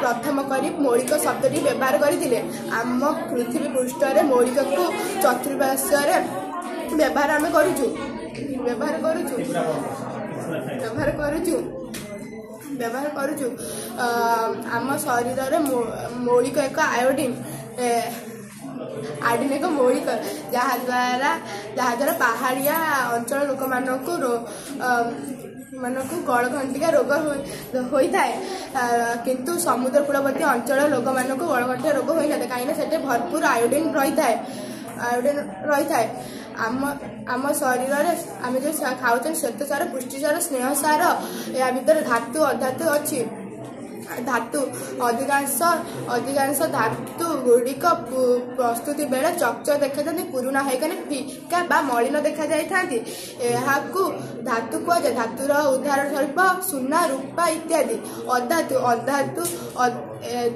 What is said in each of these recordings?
प्रथम करी मौलिक शब्दटी व्यवहार करथिले। आम पृथ्वी पृष्ठ मौलिक को चतुर्पार्श्व व्यवहार आम करूचु आम शरीर मौलिक एक आयोडीन एक मौलिक जहाद्वारा पहाड़िया अंचल लोक मानक गलघंटिका रोग होता है किंतु समुद्र कूलवर्ती अंचल लोक मान गलघंटिका रोग होता है कहीं भरपूर आयोडीन रही है। आम शरीर आम जो खाऊँ श्वेत सार पुष्टिसार स्नेह सार या भीतर धातु अधातु अच्छी धातु अधिकांश धातु गुड़िक प्रस्तुति बेले चकचक देखा जाती पुराना होकर फिका बा मलिन देखा जाती धातु कहुए। धातुर उदाहरण स्वरूप सुना रूपा इत्यादि। अधातु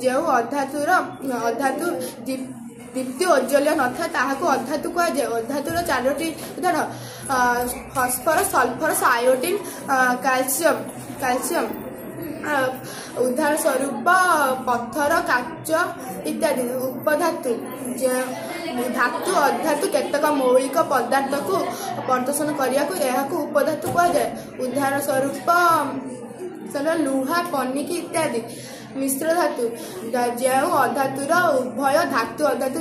जो अधातु दीप्ति औज्ज्वल्य न था ताहाको अधातु कहुए। अधातुर चारोटी उदाहरण फस्फरस सल्फरस आयोडीन कैल्शियम उदाहरण स्वरूप पत्थर काच इत्यादि। उपधातु धातु अधातु केतक मौलिक पदार्थ को प्रदर्शन करने को उपधातु कहुए। उदाहरण स्वरूप लुहा पनिकी इत्यादि। मिश्र धातु जो अधातुर उभय धातु अधातु